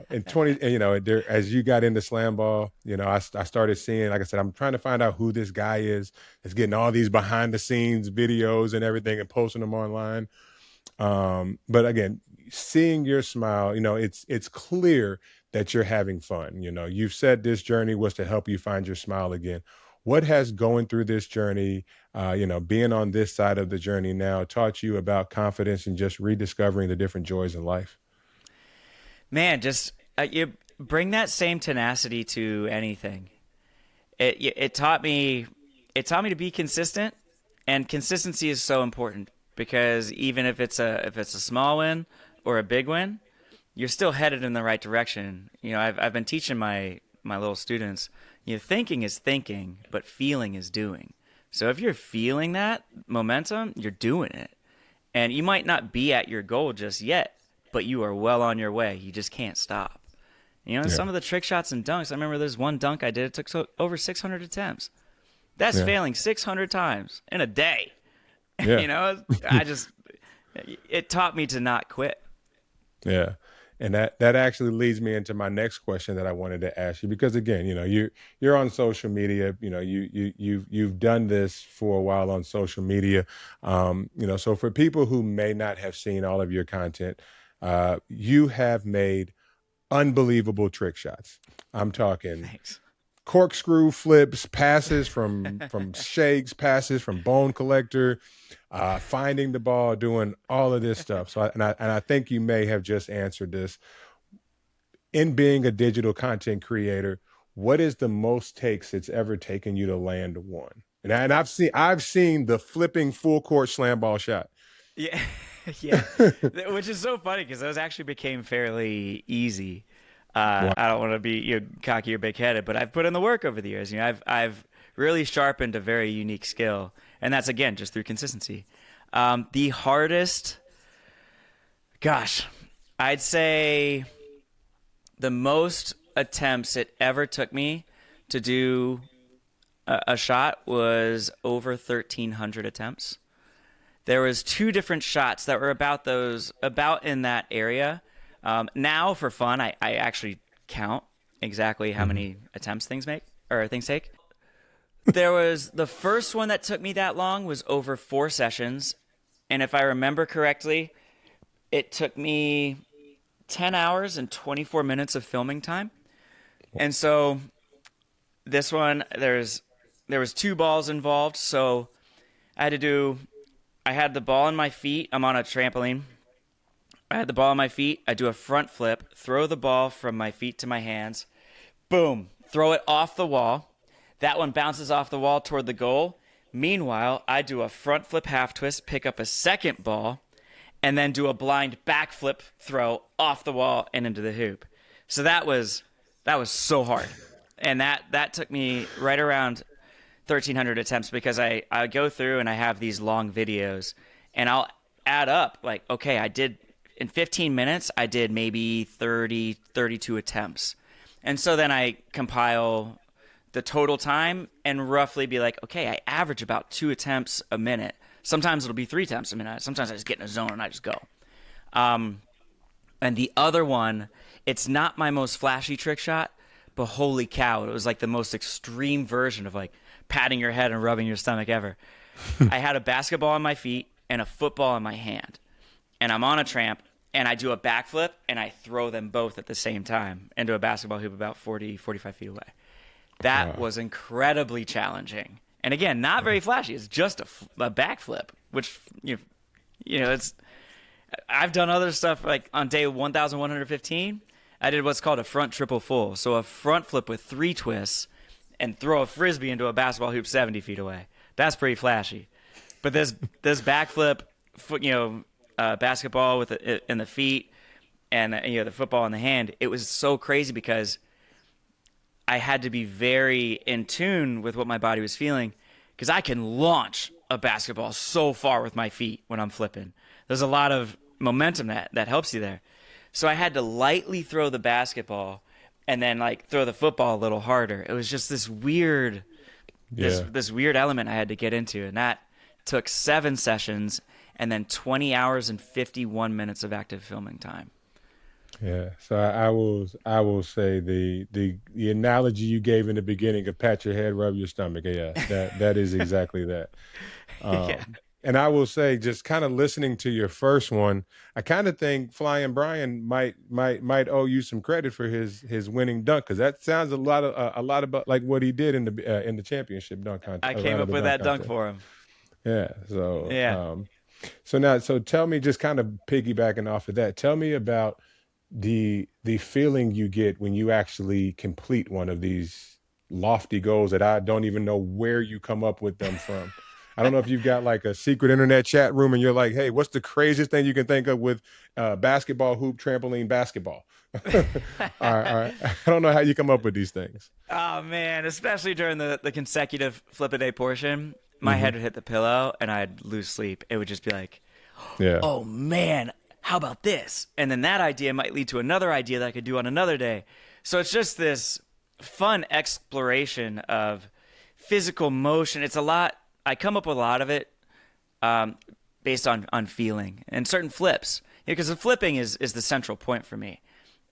In 20, and, as you got into slam ball, I started seeing, like I said, I'm trying to find out who this guy is that's getting all these behind the scenes videos and everything and posting them online. But again, seeing your smile, it's clear that you're having fun. You've said this journey was to help you find your smile again. What has going through this journey, being on this side of the journey now, taught you about confidence and just rediscovering the different joys in life? Man, just you bring that same tenacity to anything. It taught me to be consistent, and consistency is so important because even if it's a small win or a big win, you're still headed in the right direction. I've been teaching my little students, thinking is thinking, but feeling is doing. So if you're feeling that momentum, you're doing it. And you might not be at your goal just yet, but you are well on your way. You just can't stop. Yeah. Some of the trick shots and dunks, I remember there's one dunk I did, it took over 600 attempts. That's Yeah. failing 600 times in a day. Yeah. I just, it taught me to not quit. Yeah. And that actually leads me into my next question that I wanted to ask you, because again, you're on social media, you've done this for a while on social media. So for people who may not have seen all of your content, you have made unbelievable trick shots. I'm talking Thanks. corkscrew flips, passes from shakes, passes from bone collector, finding the ball, doing all of this stuff. So, I think you may have just answered this. In being a digital content creator, what is the most takes it's ever taken you to land one? And I've seen the flipping full court slam ball shot. Yeah, yeah, which is so funny because those actually became fairly easy. Wow. I don't want to be cocky or big headed, but I've put in the work over the years. I've really sharpened a very unique skill, and that's again just through consistency. The hardest, gosh, I'd say the most attempts it ever took me to do a shot was over 1,300 attempts. There was two different shots that were about in that area. Now for fun, I actually count exactly how many attempts things take. There was the first one that took me that long was over 4 sessions. And if I remember correctly, it took me 10 hours and 24 minutes of filming time. And so this one, there was two balls involved. So I had the ball in my feet. I'm on a trampoline. I had the ball in my feet. I do a front flip, throw the ball from my feet to my hands. Boom. Throw it off the wall. That one bounces off the wall toward the goal. Meanwhile, I do a front flip half twist, pick up a second ball, and then do a blind back flip throw off the wall and into the hoop. So that was so hard. And that took me right around 1,300 attempts because I go through and I have these long videos and I'll add up like, okay, in 15 minutes, I did maybe 30, 32 attempts. And so then I compile the total time and roughly be like, okay, I average about 2 attempts a minute. Sometimes it'll be 3 attempts a minute. Sometimes I just get in a zone and I just go. Um, and the other one, it's not my most flashy trick shot, but holy cow, it was like the most extreme version of like patting your head and rubbing your stomach ever. I had a basketball on my feet and a football in my hand. And I'm on a tramp and I do a backflip and I throw them both at the same time into a basketball hoop about 40, 45 feet away. That was incredibly challenging. And again, not very flashy. It's just a backflip, which, it's. I've done other stuff like on day 1,115. I did what's called a front triple full. So a front flip with 3 twists and throw a frisbee into a basketball hoop 70 feet away. That's pretty flashy. But this backflip, basketball with in the feet and the football in the hand, it was so crazy because I had to be very in tune with what my body was feeling because I can launch a basketball so far with my feet when I'm flipping. There's a lot of momentum that helps you there. So I had to lightly throw the basketball and then like throw the football a little harder. It was just this weird this weird element I had to get into, and that took 7 sessions and then 20 hours and 51 minutes of active filming time. Yeah. So I will say the analogy you gave in the beginning of pat your head, rub your stomach. Yeah, that is exactly that. Yeah. And I will say, just kind of listening to your first one, I kind of think Flying Brian might owe you some credit for his winning dunk, because that sounds a lot about like what he did in the championship dunk contest. I came up with that dunk for him. Yeah. So Yeah. so tell me, just kind of piggybacking off of that, tell me about the feeling you get when you actually complete one of these lofty goals that I don't even know where you come up with them from. I don't know if you've got like a secret internet chat room and you're like, hey, what's the craziest thing you can think of with basketball hoop, trampoline, basketball? All right. I don't know how you come up with these things. Oh man, especially during the consecutive Flipaday portion, my head would hit the pillow and I'd lose sleep. It would just be like, Yeah. oh man, how about this? And then that idea might lead to another idea that I could do on another day. So it's just this fun exploration of physical motion. It's a lot. I come up with a lot of it based on feeling and certain flips, because the flipping is the central point for me.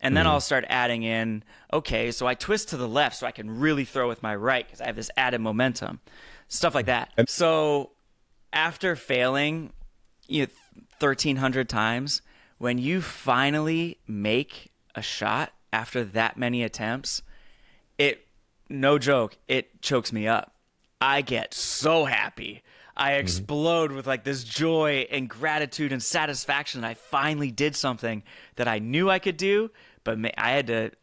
And then I'll start adding in, okay, so I twist to the left so I can really throw with my right because I have this added momentum, stuff like that. So after failing 1,300 times, when you finally make a shot after that many attempts, no joke, it chokes me up. I get so happy. I explode with like this joy and gratitude and satisfaction that I finally did something that I knew I could do, but I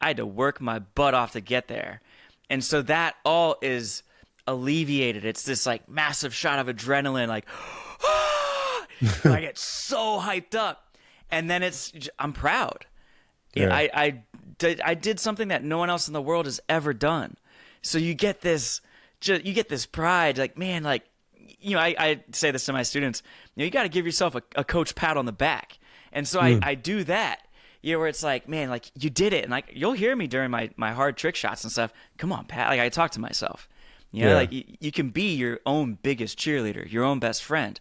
had to work my butt off to get there. And so that all is alleviated. It's this like massive shot of adrenaline, like I get so hyped up, and then I'm proud. Yeah. I did something that no one else in the world has ever done. So you get this pride, like, man, like, I say this to my students, you got to give yourself a coach pat on the back. And so I do that, where it's like, man, like you did it. And like, you'll hear me during my hard trick shots and stuff. Come on, Pat. Like I talk to myself, like you can be your own biggest cheerleader, your own best friend.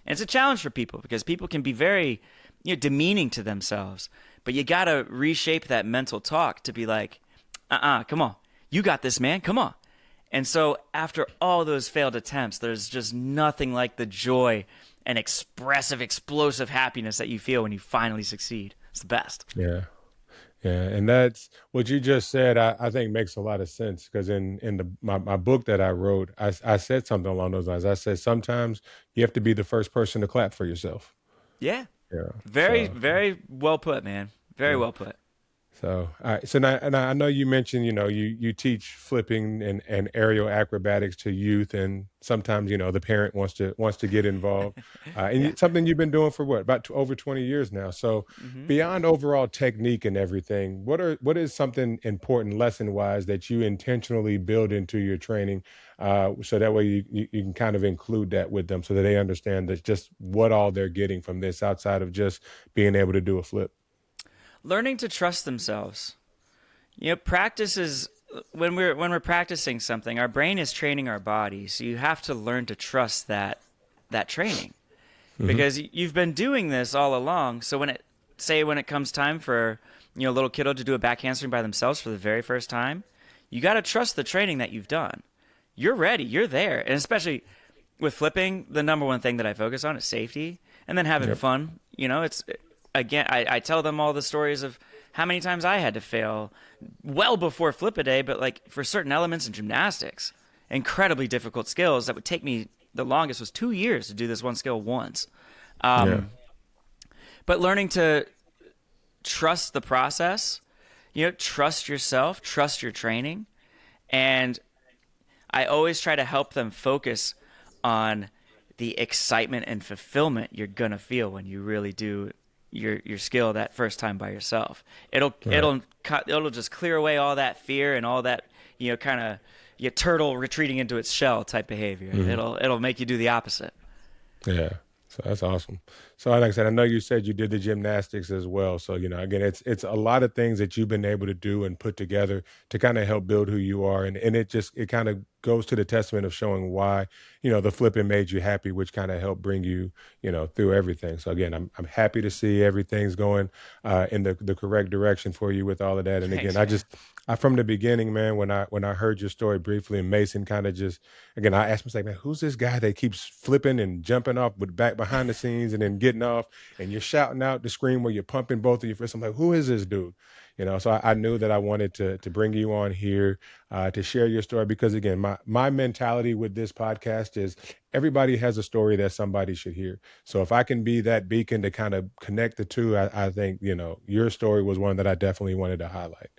And it's a challenge for people because people can be very, demeaning to themselves, but you got to reshape that mental talk to be like, come on, you got this, man. Come on. And so after all those failed attempts, there's just nothing like the joy and expressive, explosive happiness that you feel when you finally succeed. It's the best. Yeah. Yeah. And that's what you just said, I think makes a lot of sense, because in my book that I wrote, I said something along those lines. I said, sometimes you have to be the first person to clap for yourself. Yeah. Yeah. Very well put, man. Very well put. So, all right. So now, and I know you mentioned, you teach flipping and aerial acrobatics to youth, and sometimes, the parent wants to get involved. And something you've been doing for about over 20 years now. So beyond overall technique and everything, what is something important lesson wise that you intentionally build into your training, so that way you can kind of include that with them so that they understand that just what all they're getting from this outside of just being able to do a flip? Learning to trust themselves. Practice is when we're practicing something, our brain is training our body, so you have to learn to trust that training Mm-hmm. because you've been doing this all along. So when it comes time for a little kiddo to do a back handspring by themselves for the very first time, you got to trust the training that you've done. You're ready. You're there, and especially with flipping, the number one thing that I focus on is safety, and then having Yep. fun. It's again, I tell them all the stories of how many times I had to fail well before Flipaday, but like for certain elements in gymnastics, incredibly difficult skills that would take me the longest was 2 years to do this one skill once. Yeah. Um, but learning to trust the process, trust yourself, trust your training, and I always try to help them focus on the excitement and fulfillment you're gonna feel when you really do your skill that first time by yourself. It'll Right. it'll it'll just clear away all that fear and all that kind of your turtle retreating into its shell type behavior. Mm-hmm. It'll make you do the opposite. Yeah. So that's awesome. So like I said, I know you said you did the gymnastics as well. So, again, it's a lot of things that you've been able to do and put together to kind of help build who you are. And it kind of goes to the testament of showing why, the flipping made you happy, which kind of helped bring you, through everything. So again, I'm happy to see everything's going in the correct direction for you with all of that. And again, Thanks, man. I from the beginning, man, when I heard your story briefly and Mason kind of just, again, I asked myself, man, who's this guy that keeps flipping and jumping off with back behind the scenes and then getting off and you're shouting out the screen where you're pumping both of your fists. I'm like, who is this dude? So I knew that I wanted to bring you on here to share your story because again, my mentality with this podcast is everybody has a story that somebody should hear. So if I can be that beacon to kind of connect the two, I think, your story was one that I definitely wanted to highlight.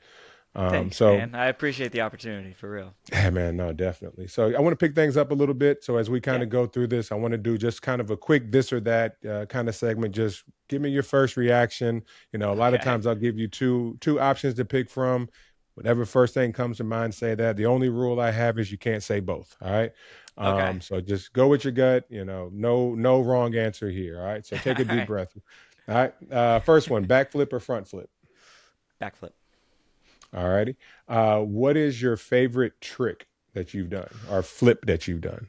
Thanks, So man. I appreciate the opportunity for real. yeah, man, no, definitely. So I want to pick things up a little bit. So as we kind Yeah. of go through this, I want to do just kind of a quick this or that kind of segment. Just give me your first reaction. A lot of Okay. times I'll give you two options to pick from. Whatever first thing comes to mind, say that. The only rule I have is you can't say both. All right. Okay. So just go with your gut. No wrong answer here. All right. So take a All deep right. breath. All right. First one, back flip or front flip. Backflip. All righty. What is your favorite trick that you've done or flip that you've done?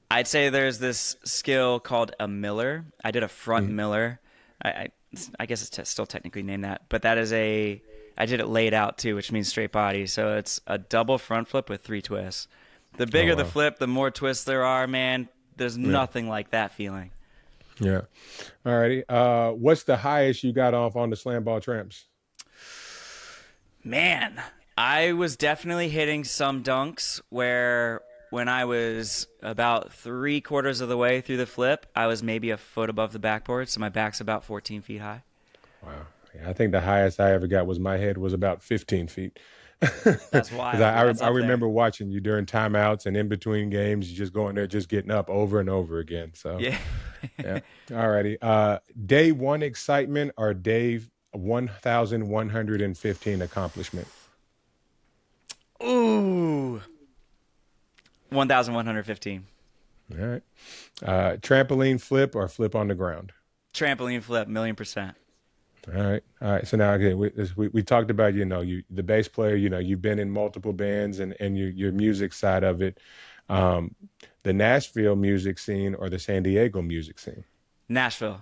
I'd say there's this skill called a miller. I did a front Mhm. miller. I guess it's still technically named that, but I did it laid out too, which means straight body. So it's a double front flip with 3 twists. The Oh, bigger the wow. flip, the more twists there are, man. There's Yeah. nothing like that feeling. Yeah. All righty. What's the highest you got off on the Slamball tramps? Man, I was definitely hitting some dunks where when I was about 3/4 of the way through the flip, I was maybe a foot above the backboard, so my back's about 14 feet high. Wow. Yeah, I think the highest I ever got was my head was about 15 feet. That's Because wild, dude. That's I up there. remember watching you during timeouts and in between games, you just going there, just getting up over and over again. So, Yeah. yeah. All righty. Day one excitement or day 1,115 accomplishment? Ooh. 1,115. All right. Trampoline flip or flip on the ground? Trampoline flip, 1,000,000%. All right. All right. So now again, we talked about, the bass player, you've been in multiple bands and your music side of it. The Nashville music scene or the San Diego music scene? Nashville.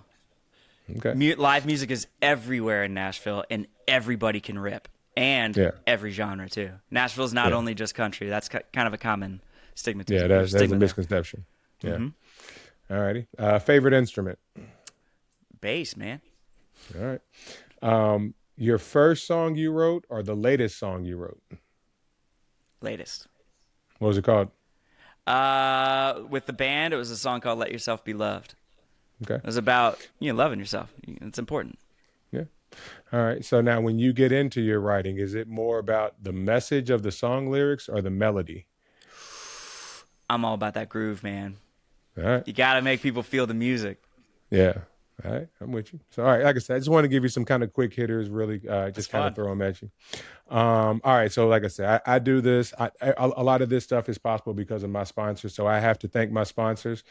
Okay. Live music is everywhere in Nashville, and everybody can rip, and Yeah. every genre too. Nashville's not Yeah. only just country. That's kind of a common Yeah. stigmatism. That's a Stigma there. misconception. Yeah. hmm All righty. Favorite instrument? Bass, man. All right. Your first song you wrote or the latest song you wrote? Latest. What was it called? With the band, it was a song called "Let Yourself Be Loved." Okay. It was about loving yourself. It's important. Yeah. All right. So now when you get into your writing, is it more about the message of the song lyrics or the melody? I'm all about that groove, man. All right. You gotta make people feel the music. Yeah. All right. I'm with you. So, all right. Like I said, I just want to give you some kind of quick hitters, really That's just kind of fun. throw them at you. All right. So, like I said, I do this. A lot of this stuff is possible because of my sponsors. So, I have to thank my sponsors.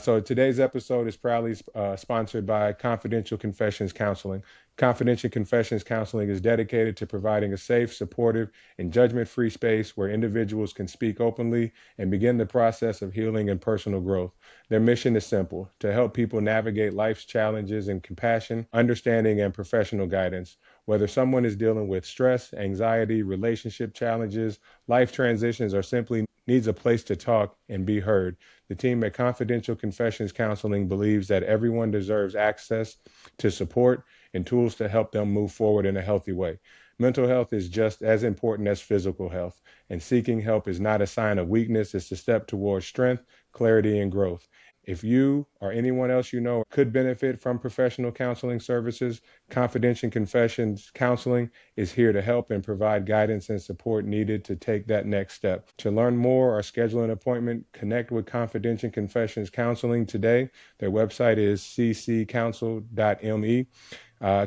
So, today's episode is proudly sponsored by Confidential Confessions Counseling. Confidential Confessions Counseling is dedicated to providing a safe, supportive, and judgment free space where individuals can speak openly and begin the process of healing and personal growth. Their mission is simple to help people navigate life's challenges in compassion, understanding, and professional guidance. Whether someone is dealing with stress, anxiety, relationship challenges, life transitions, or simply needs a place to talk and be heard, the team at Confidential Confessions Counseling believes that everyone deserves access to support and tools to help them move forward in a healthy way. Mental health is just as important as physical health, and seeking help is not a sign of weakness, it's a step towards strength, clarity, and growth. If you or anyone else you know could benefit from professional counseling services, Confidential Confessions Counseling is here to help and provide guidance and support needed to take that next step. To learn more or schedule an appointment, connect with Confidential Confessions Counseling today. Their website is cccounsel.me.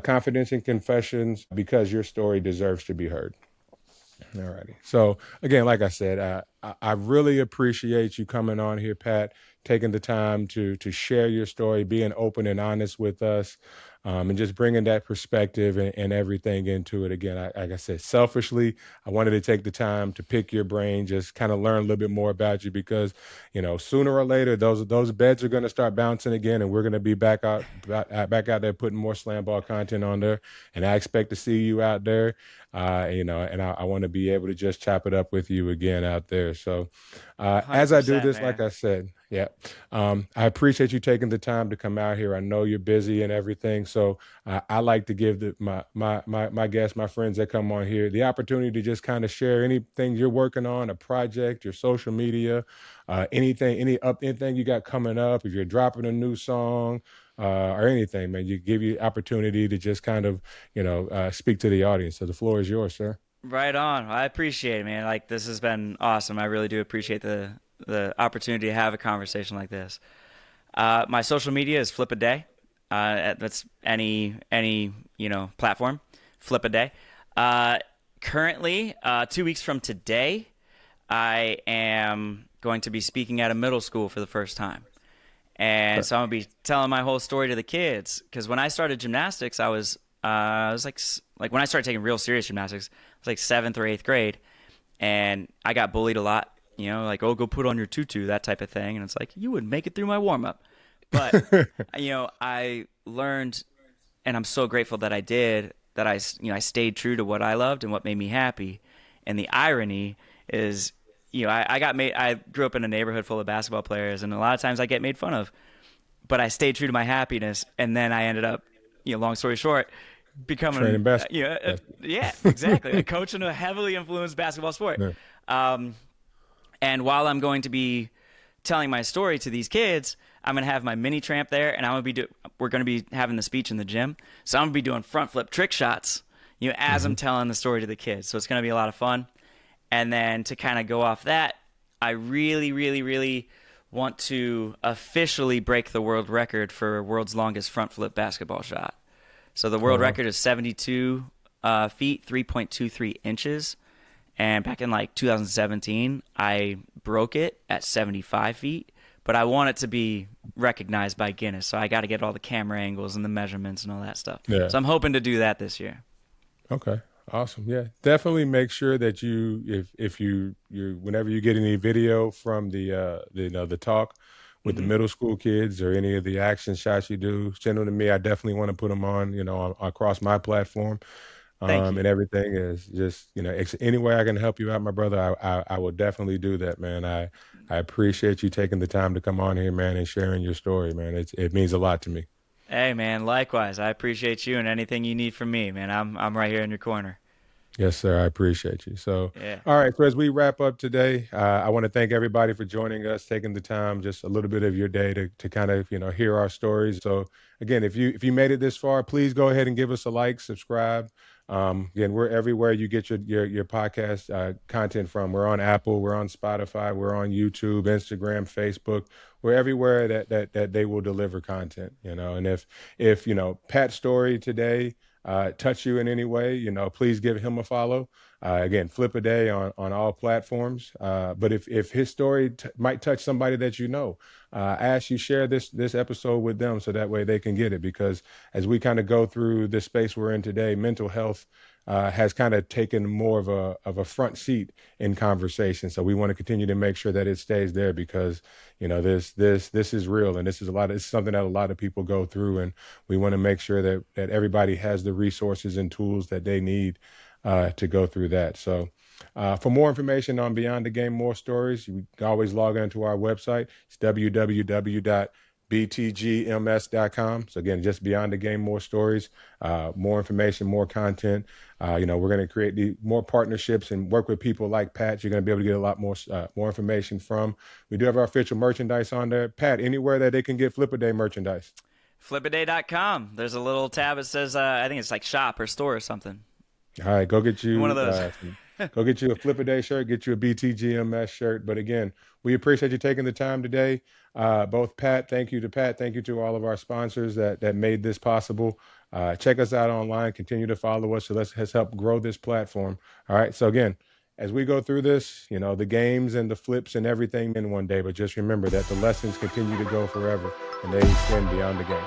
Confidential Confessions, because your story deserves to be heard. All righty. So again, like I said, I really appreciate you coming on here, Pat, taking the time to share your story, being open and honest with us, and just bringing that perspective and everything into it. Again, like I said, selfishly, I wanted to take the time to pick your brain, just kind of learn a little bit more about you because, sooner or later, those beds are going to start bouncing again, and we're going to be back out there putting more Slamball content on there. And I expect to see you out there. And I want to be able to just chop it up with you again out there. So, as I do 100%, this, like man. I said, yeah, I appreciate you taking the time to come out here. I know you're busy and everything, so I like to give my guests, my friends that come on here, the opportunity to just kind of share anything you're working on, a project, your social media, anything you got coming up. If you're dropping a new song. Or anything, man, give you opportunity to just kind of speak to the audience. So the floor is yours, sir. Right on. I appreciate it, man. Like this has been awesome. I really do appreciate the opportunity to have a conversation like this. My social media is Flipaday. That's any platform. Flipaday. Uh, Currently, 2 weeks from today, I am going to be speaking at a middle school for the first time. And so I'm gonna be telling my whole story to the kids because when I started gymnastics, I was like when I started taking real serious gymnastics, I was like seventh or eighth grade, and I got bullied a lot. Like oh, go put on your tutu, that type of thing. And it's like you would make it through my warm up, but I learned, and I'm so grateful that I did that. I stayed true to what I loved and what made me happy. And the irony is I got made. I grew up in a neighborhood full of basketball players, and a lot of times I get made fun of. But I stayed true to my happiness, and then I ended up, long story short, becoming, Training basketball. yeah, exactly, a coach in a heavily influenced basketball sport. Yeah. Um, and while I'm going to be telling my story to these kids, I'm gonna have my mini tramp there, and we're gonna be having the speech in the gym. So I'm gonna be doing front flip trick shots, as Mm-hmm. I'm telling the story to the kids. So it's gonna be a lot of fun. And then to kind of go off that, I really, really, really want to officially break the world record for world's longest front flip basketball shot. So the Oh world wow. record is 72 feet, 3.23 inches. And back in like 2017, I broke it at 75 feet. But I want it to be recognized by Guinness. So I got to get all the camera angles and the measurements and all that stuff. Yeah. So I'm hoping to do that this year. Okay. Awesome. Yeah. Definitely make sure that if you whenever you get any video from the talk with the Hmm. middle school kids or any of the action shots you do, send them to me. I definitely want to put them on, across my platform. Thank you. And everything is just, any way I can help you out, my brother, I will definitely do that, man. I appreciate you taking the time to come on here, man, and sharing your story, man. It means a lot to me. Hey man, likewise. I appreciate you and anything you need from me, man. I'm right here in your corner. Yes, sir. I appreciate you. So, Yeah. all right. So as we wrap up today, I want to thank everybody for joining us, taking the time, just a little bit of your day to kind of hear our stories. So again, if you made it this far, please go ahead and give us a like, subscribe. Again, we're everywhere you get your podcast content from. We're on Apple, we're on Spotify, we're on YouTube, Instagram, Facebook. We're everywhere that they will deliver content. And if Pat's story today touch you in any way, please give him a follow. Again, Flipaday on all platforms. But if his story might touch somebody that I ask you share this episode with them so that way they can get it. Because as we kind of go through this space we're in today, mental health has kind of taken more of a front seat in conversation. So we want to continue to make sure that it stays there because this is real, and it's something that a lot of people go through, and we want to make sure that everybody has the resources and tools that they need to go through that. So for more information on Beyond the Game, more stories, you can always log into our website. It's www.btgms.com. So again, just Beyond the Game, more stories, more information, more content. We're going to create more partnerships and work with people like Pat. You're going to be able to get a lot more information from. We do have our official merchandise on there. Pat, anywhere that they can get Flipaday merchandise? Flipaday.com. There's a little tab that says, I think it's like shop or store or something. All right, go get you one of those. Go get you a Flipaday shirt, get you a BTGMS shirt. But again, we appreciate you taking the time today. Both Pat, thank you to all of our sponsors that made this possible. Check us out online, continue to follow us. So let's help grow this platform. All right. So again, as we go through this, the games and the flips and everything in one day, but just remember that the lessons continue to go forever and they extend beyond the game.